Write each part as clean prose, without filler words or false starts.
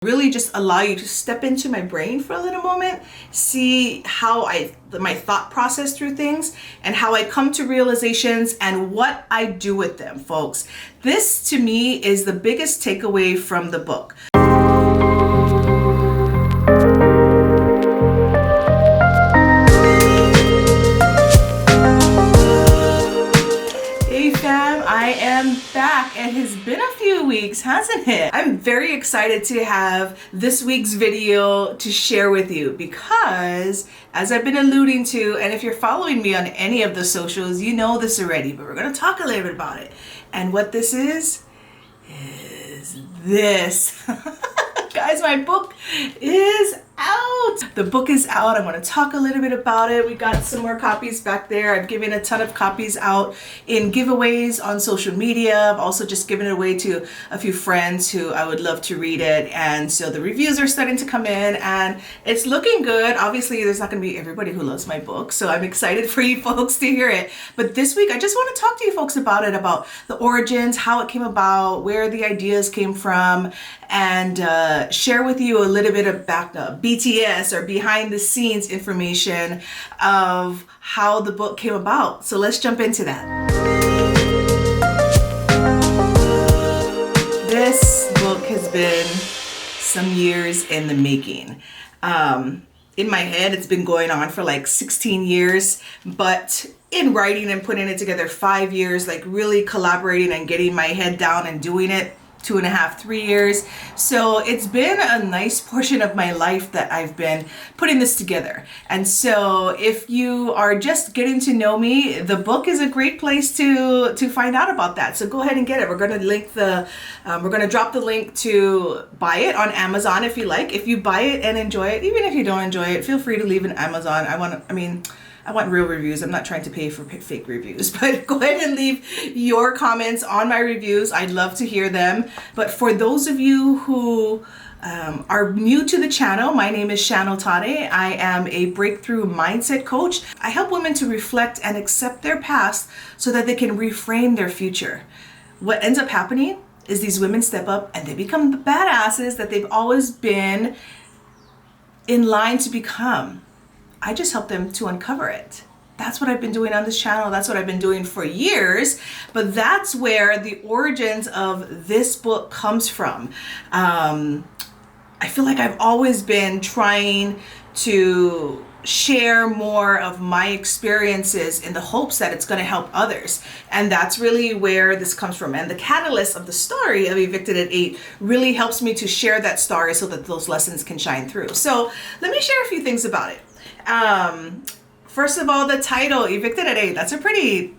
Really just allow you to step into my brain for a little moment, see how my thought process through things and how I come to realizations and what I do with them, folks. This to me is the biggest takeaway from the book. Hey fam, I am back. It has been a few weeks, hasn't it? I'm very excited to have this week's video to share with you because, as I've been alluding to, and if you're following me on any of the socials, you know this already, but we're going to talk a little bit about it. And what this is this. Guys, my book is out. The book is out. I want to talk a little bit about it. We got some more copies back there. I've given a ton of copies out in giveaways on social media. I've also just given it away to a few friends who I would love to read it. And so the reviews are starting to come in and it's looking good. Obviously, there's not going to be everybody who loves my book, so I'm excited for you folks to hear it. But this week, I just want to talk to you folks about it, about the origins, how it came about, where the ideas came from, and share with you a little bit of BTS or behind the scenes information of how the book came about. So let's jump into that. This book has been some years in the making. In my head, it's been going on for like 16 years, but in writing and putting it together 5 years, like really collaborating and getting my head down and doing it 2.5, 3 years. So it's been a nice portion of my life that I've been putting this together. And so if you are just getting to know me, the book is a great place to find out about that. So go ahead and get it. We're going to link we're going to drop the link to buy it on Amazon if you like. If you buy it and enjoy it, even if you don't enjoy it, feel free to leave an Amazon. I want real reviews. I'm not trying to pay for fake reviews, but go ahead and leave your comments on my reviews. I'd love to hear them. But for those of you who are new to the channel, my name is Shan Otare. I am a breakthrough mindset coach. I help women to reflect and accept their past so that they can reframe their future. What ends up happening is these women step up and they become the badasses that they've always been in line to become. I just help them to uncover it. That's what I've been doing on this channel. That's what I've been doing for years. But that's where the origins of this book comes from. I feel like I've always been trying to share more of my experiences in the hopes that it's going to help others. And that's really where this comes from. And the catalyst of the story of Evicted at 8 really helps me to share that story so that those lessons can shine through. So let me share a few things about it. First of all, the title, Evicted at 8, that's a pretty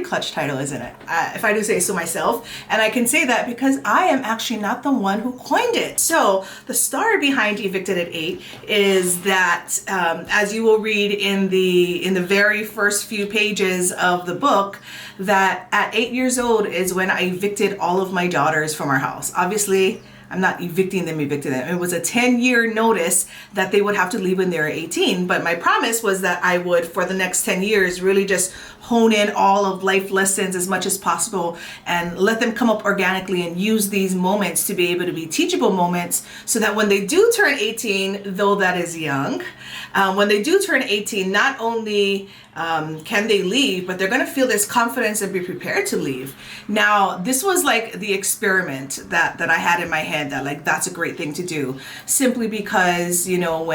clutch title, isn't it? If I do say so myself. And I can say that because I am actually not the one who coined it. So the story behind Evicted at 8 is that, as you will read in the very first few pages of the book, that at 8 years old is when I evicted all of my daughters from our house. Obviously, I'm not evicting them. It was a 10-year notice that they would have to leave when they were 18. But my promise was that I would, for the next 10 years, really just hone in all of life lessons as much as possible and let them come up organically and use these moments to be able to be teachable moments so that when they do turn 18, though that is young, when they do turn 18, not only can they leave, but they're going to feel this confidence and be prepared to leave. Now, this was like the experiment that I had in my head that like, that's a great thing to do, simply because, you know,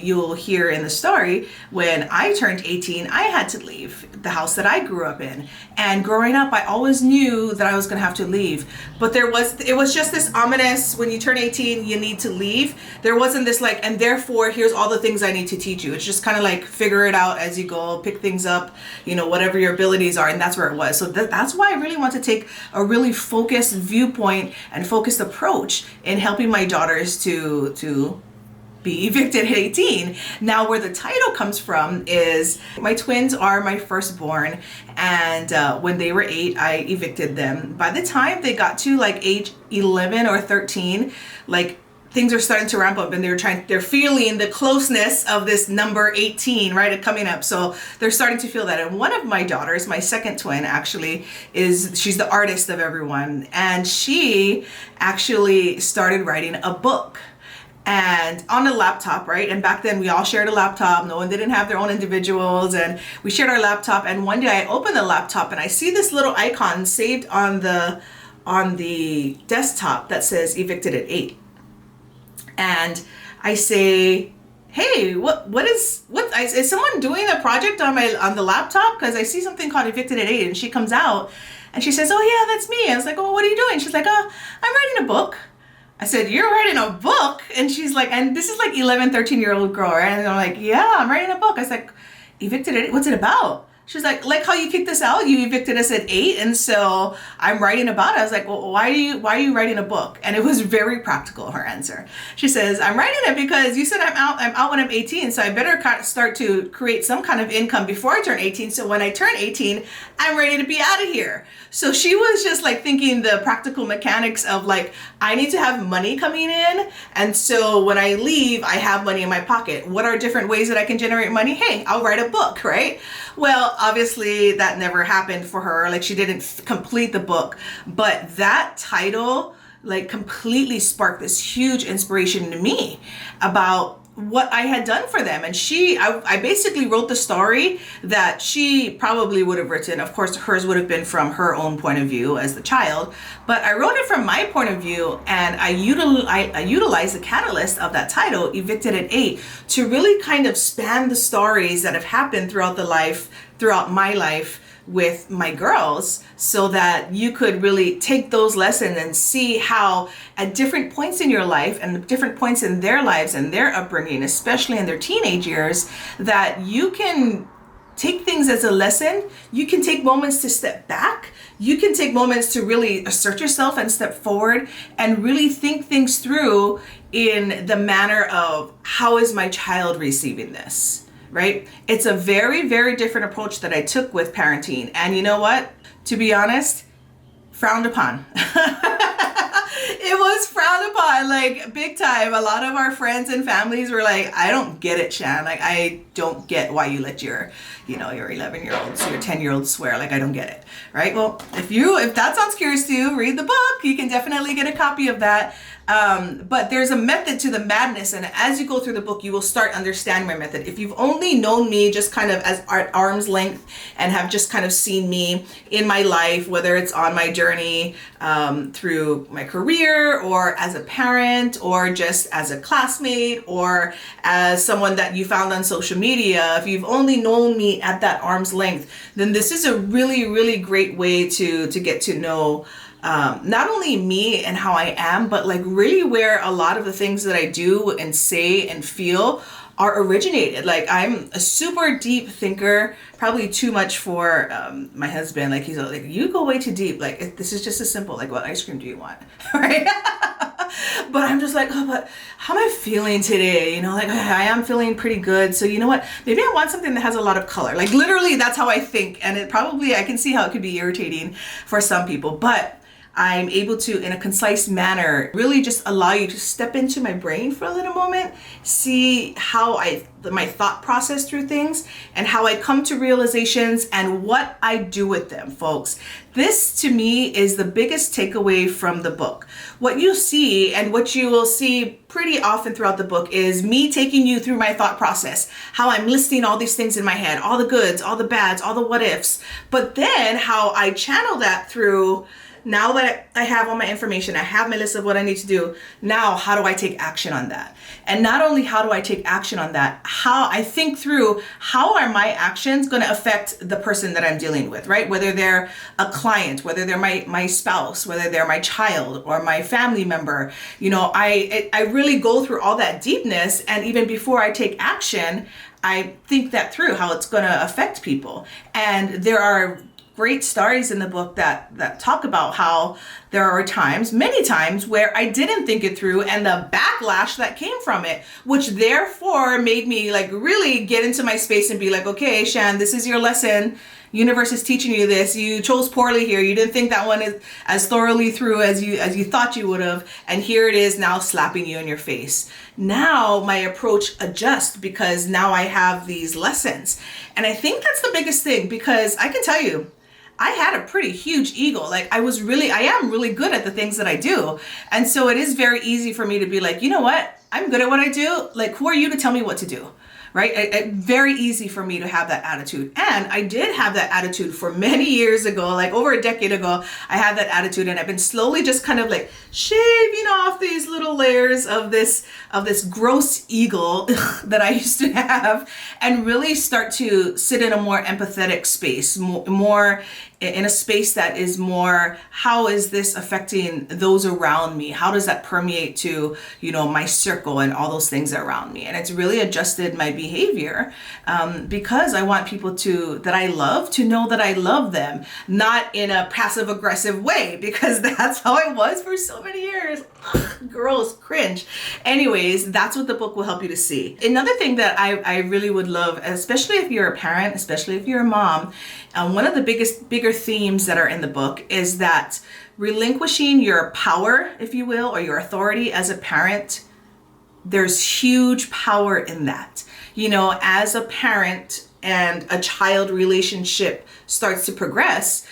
you'll hear in the story, when I turned 18, I had to leave the house that I grew up in. And growing up, I always knew that I was going to have to leave. But it was just this ominous, when you turn 18, you need to leave. There wasn't this like, and therefore, here's all the things I need to teach you. It's just kind of like, figure it out as you go, pick things up, you know, whatever your abilities are. And that's where it was. So that's why I really want to take a really focused viewpoint and focused approach in helping my daughters to be evicted at 18. Now, where the title comes from is my twins are my firstborn, and when they were 8, I evicted them. By the time they got to like age 11 or 13, like things are starting to ramp up, and they're feeling the closeness of this number 18, right, coming up. So they're starting to feel that. And one of my daughters, my second twin actually, she's the artist of everyone, and she actually started writing a book. And on a laptop, right? And back then we all shared a laptop. No one didn't have their own individuals, and we shared our laptop. And one day I opened the laptop and I see this little icon saved on the desktop that says Evicted at 8. And I say, hey, is someone doing a project on the laptop? Because I see something called Evicted at 8. And she comes out and she says, oh yeah, that's me. I was like, oh, what are you doing? She's like, oh, I'm writing a book. I said, you're writing a book? And she's like, and this is like 11, 13-year-old girl, right? And I'm like, yeah, I'm writing a book. I was like, Evicted at 8? What's it about? She's like how you kicked us out, you evicted us at 8, and so I'm writing about it. I was like, well, why are you writing a book? And it was very practical, her answer. She says, I'm writing it because you said I'm out when I'm 18, so I better start to create some kind of income before I turn 18, so when I turn 18, I'm ready to be out of here. So she was just like thinking the practical mechanics of like, I need to have money coming in, and so when I leave, I have money in my pocket. What are different ways that I can generate money? Hey, I'll write a book, right? Well, obviously that never happened for her. Like, she didn't complete the book, but that title like completely sparked this huge inspiration to me about what I had done for them. And I basically wrote the story that she probably would have written. Of course, hers would have been from her own point of view as the child, but I wrote it from my point of view, and I utilized the catalyst of that title, Evicted at 8, to really kind of span the stories that have happened throughout my life with my girls, so that you could really take those lessons and see how at different points in your life and different points in their lives and their upbringing, especially in their teenage years, that you can take things as a lesson. You can take moments to step back. You can take moments to really assert yourself and step forward and really think things through in the manner of, how is my child receiving this? Right? It's a very, very different approach that I took with parenting. And you know what? To be honest, frowned upon. It was frowned upon, like big time. A lot of our friends and families were like, I don't get it, Shan. Like, I don't get why you let your 11-year-olds, your 10-year-olds swear. Like, I don't get it. Right? Well, if that sounds curious to you, read the book. You can definitely get a copy of that. But there's a method to the madness, and as you go through the book, you will start understanding my method. If you've only known me just kind of as at arm's length and have just kind of seen me in my life, whether it's on my journey through my career, or as a parent, or just as a classmate, or as someone that you found on social media, if you've only known me at that arm's length, then this is a really, really great way to get to know not only me and how I am, but like really where a lot of the things that I do and say and feel are originated. Like, I'm a super deep thinker, probably too much for my husband. Like, he's like, you go way too deep. Like, this is just as simple. Like, what ice cream do you want? Right? But I'm just like, oh, but how am I feeling today? You know, like, I am feeling pretty good. So you know what? Maybe I want something that has a lot of color. Like, literally, that's how I think. And I can see how it could be irritating for some people. But I'm able to, in a concise manner, really just allow you to step into my brain for a little moment, see how my thought process through things, and how I come to realizations and what I do with them, folks. This, to me, is the biggest takeaway from the book. What you see, and what you will see pretty often throughout the book, is me taking you through my thought process, how I'm listing all these things in my head, all the goods, all the bads, all the what ifs, but then how I channel that through, now that I have all my information, I have my list of what I need to do. Now, how do I take action on that? And not only how do I take action on that, how I think through, how are my actions going to affect the person that I'm dealing with, right? Whether they're a client, whether they're my spouse, whether they're my child or my family member. You know, I really go through all that deepness. And even before I take action, I think that through, how it's going to affect people. And there are great stories in the book that talk about how there are times, many times, where I didn't think it through, and the backlash that came from it, which therefore made me like really get into my space and be like, okay, Shan, this is your lesson. Universe is teaching you this. You chose poorly here. You didn't think that one is as thoroughly through as you thought you would have. And here it is now slapping you in your face. Now my approach adjusts because now I have these lessons. And I think that's the biggest thing, because I can tell you, I had a pretty huge ego. Like I am really good at the things that I do. And so it is very easy for me to be like, you know what? I'm good at what I do. Like, who are you to tell me what to do? Right? Very easy for me to have that attitude. And I did have that attitude for many years ago, like over a decade ago, I had that attitude, and I've been slowly just kind of like shaving off these little layers of this gross ego that I used to have, and really start to sit in a more empathetic space, more in a space that is more, how is this affecting those around me? How does that permeate to, my circle and all those things around me? And it's really adjusted my behavior because I want people that I love to know that I love them, not in a passive aggressive way, because that's how I was for so many years. Ugh, gross, cringe. Anyways, that's what the book will help you to see. Another thing that I really would love, especially if you're a parent, especially if you're a mom, one of the bigger themes that are in the book is that relinquishing your power, if you will, or your authority as a parent, there's huge power in that. As a parent and a child relationship starts to progress,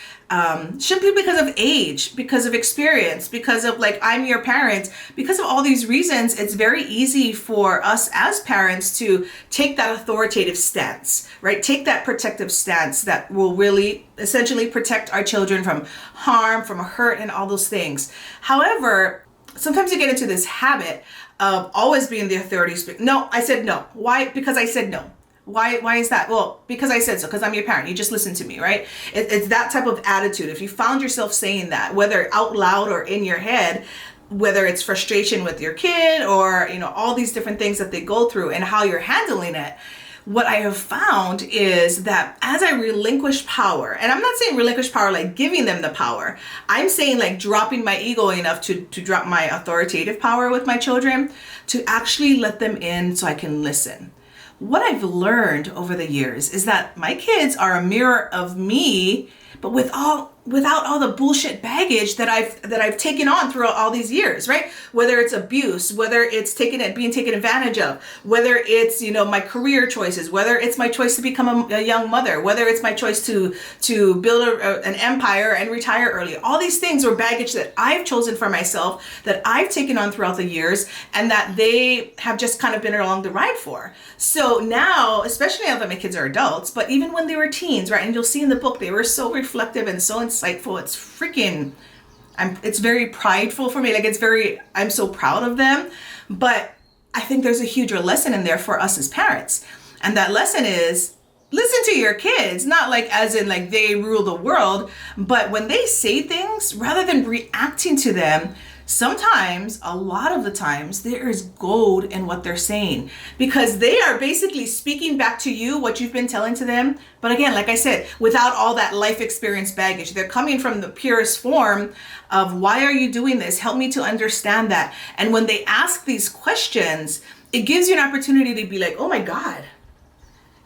simply because of age, because of experience, because of like, I'm your parent, because of all these reasons, it's very easy for us as parents to take that authoritative stance, right? Take that protective stance that will really essentially protect our children from harm, from hurt, and all those things. However, sometimes you get into this habit of always being the authority. No, I said no. Why? Because I said no. Why is that? Well, because I said so, because I'm your parent. You just listen to me, right? It's that type of attitude. If you found yourself saying that, whether out loud or in your head, whether it's frustration with your kid or, all these different things that they go through and how you're handling it, what I have found is that as I relinquish power, and I'm not saying relinquish power like giving them the power, I'm saying like dropping my ego enough to drop my authoritative power with my children, to actually let them in so I can listen. What I've learned over the years is that my kids are a mirror of me, but without all the bullshit baggage that I've taken on throughout all these years, right? Whether it's abuse, whether it's being taken advantage of, whether it's, my career choices, whether it's my choice to become a young mother, whether it's my choice to build an empire and retire early. All these things were baggage that I've chosen for myself, that I've taken on throughout the years, and that they have just kind of been along the ride for. So now, especially now that my kids are adults, but even when they were teens, right? And you'll see in the book, they were so reflective and so insightful. It's freaking, it's very prideful for me. Like I'm so proud of them. But I think there's a huger lesson in there for us as parents. And that lesson is, listen to your kids, not like as in like they rule the world, but when they say things, rather than reacting to them, sometimes, a lot of the times, there is gold in what they're saying, because they are basically speaking back to you what you've been telling to them. But again, like I said, without all that life experience baggage, they're coming from the purest form of, why are you doing this? Help me to understand that. And when they ask these questions, it gives you an opportunity to be like, oh my God,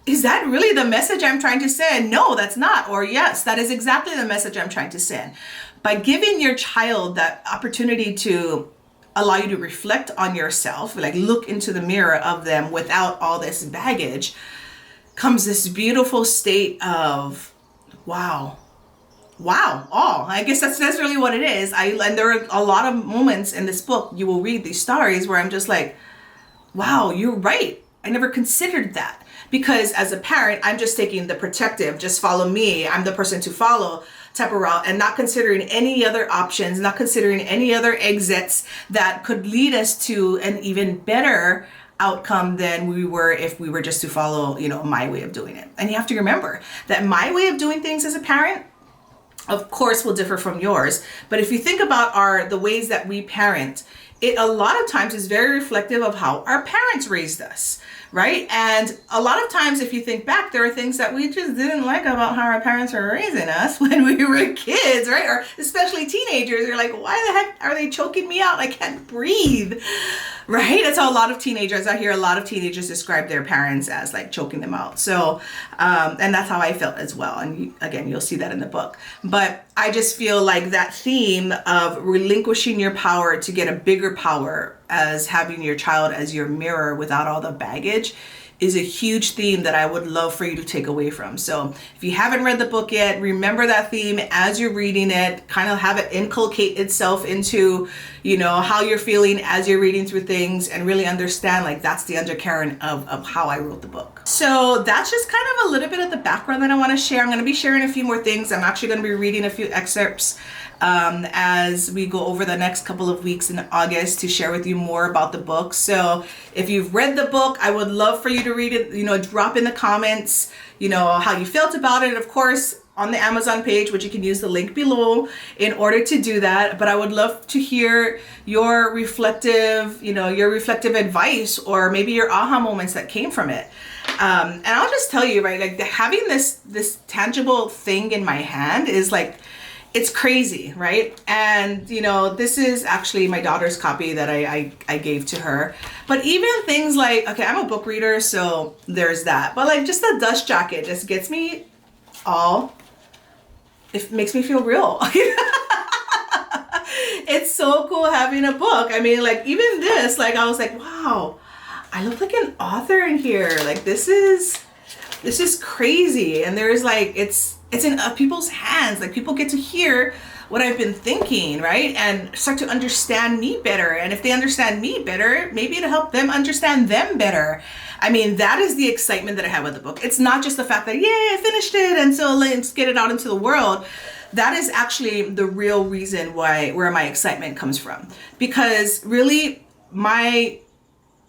is that really the message I'm trying to send? No, that's not. Or yes, that is exactly the message I'm trying to send. By giving your child that opportunity to allow you to reflect on yourself, like look into the mirror of them without all this baggage, comes this beautiful state of, wow. Oh, I guess that's really what it is. And there are a lot of moments in this book, you will read these stories where I'm just like, wow, you're right. I never considered that. Because as a parent, I'm just taking the protective, just follow me, I'm the person to follow type of route, and not considering any other options, not considering any other exits that could lead us to an even better outcome than we were if we were just to follow, my way of doing it. And you have to remember that my way of doing things as a parent, of course, will differ from yours. But if you think about the ways that we parent, it a lot of times is very reflective of how our parents raised us, right? And a lot of times, if you think back, there are things that we just didn't like about how our parents were raising us when we were kids, right? Or especially teenagers. You're like, why the heck are they choking me out? I can't breathe. Right? That's how a lot of teenagers, I hear a lot of teenagers describe their parents as like choking them out. So, and that's how I felt as well. And again, you'll see that in the book. But I just feel like that theme of relinquishing your power to get a bigger power, as having your child as your mirror without all the baggage, is a huge theme that I would love for you to take away from. So if you haven't read the book yet, remember that theme as you're reading it, kind of have it inculcate itself into, you know, how you're feeling as you're reading through things, and really understand like that's the undercurrent of how I wrote the book. So that's just kind of a little bit of the background that I want to share. I'm going to be sharing a few more things. I'm actually going to be reading a few excerpts as we go over the next couple of weeks in August to share with you more about the book. So if you've read the book, I would love for you to read it, you know, drop in the comments, you know, how you felt about it. And of course, on the Amazon page, which you can use the link below in order to do that. But I would love to hear your reflective, you know, your reflective advice, or maybe your aha moments that came from it. And I'll just tell you, right, like having this tangible thing in my hand is like, it's crazy, right? And you know, this is actually my daughter's copy that I gave to her. But even things like, okay, I'm a book reader, so there's that. But like just the dust jacket just gets me all, it makes me feel real. It's so cool having a book. I mean, like even this, like I was like, wow, I look like an author in here. Like this is crazy. And there's like, it's in people's hands. Like people get to hear what I've been thinking, right? And start to understand me better. And if they understand me better, maybe it'll help them understand them better. I mean, that is the excitement that I have with the book. It's not just the fact that, yeah, I finished it, and so let's get it out into the world. That is actually the real reason where my excitement comes from. Because really, my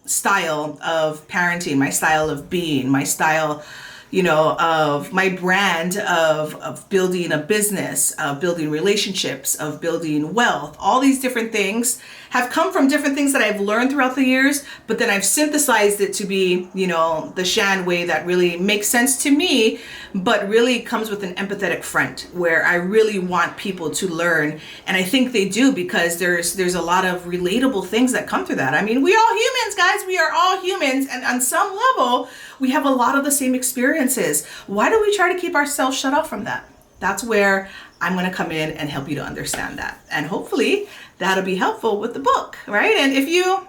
style of parenting, my style of being, my style, you know, of my brand of building a business, of building relationships, of building wealth, all these different things have come from different things that I've learned throughout the years, but then I've synthesized it to be, you know, the Shan way that really makes sense to me, but really comes with an empathetic front where I really want people to learn. And I think they do, because there's a lot of relatable things that come through that. I mean, we all humans, guys, we are all humans. And on some level, we have a lot of the same experiences. Why do we try to keep ourselves shut off from that? That's where I'm going to come in and help you to understand that. And hopefully that'll be helpful with the book, right? And if you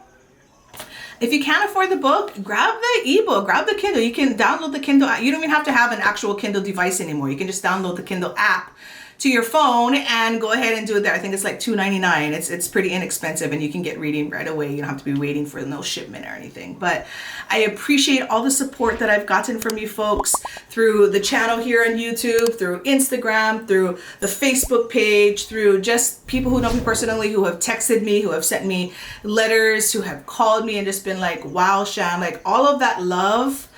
can't afford the book, grab the ebook, grab the Kindle. You can download the Kindle. You don't even have to have an actual Kindle device anymore. You can just download the Kindle app to your phone and go ahead and do it there. I think it's like $2.99. It's pretty inexpensive, and you can get reading right away. You don't have to be waiting for no shipment or anything. But I appreciate all the support that I've gotten from you folks through the channel here on YouTube, through Instagram, through the Facebook page, through just people who know me personally, who have texted me, who have sent me letters, who have called me and just been like, wow, Shan, like all of that love.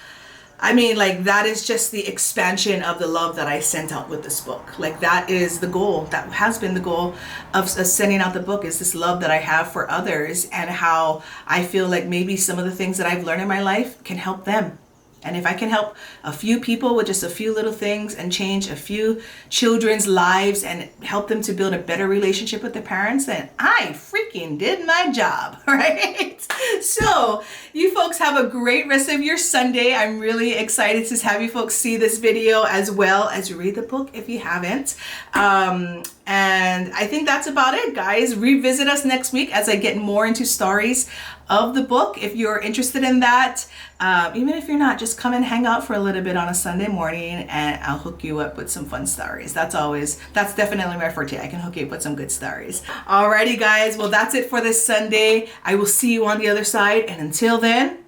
I mean, like that is just the expansion of the love that I sent out with this book. Like that is the goal. That has been the goal of sending out the book, is this love that I have for others, and how I feel like maybe some of the things that I've learned in my life can help them. And if I can help a few people with just a few little things and change a few children's lives and help them to build a better relationship with their parents, then I freaking did my job, right? So you folks have a great rest of your Sunday. I'm really excited to have you folks see this video as well as read the book if you haven't. And I think that's about it, guys. Revisit us next week as I get more into stories of the book. If you're interested in that, even if you're not, just come and hang out for a little bit on a Sunday morning, and I'll hook you up with some fun stories. That's definitely my forte. I can hook you up with some good stories. Alrighty, guys. Well, that's it for this Sunday. I will see you on the other side. And until then,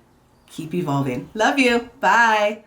keep evolving. Love you. Bye.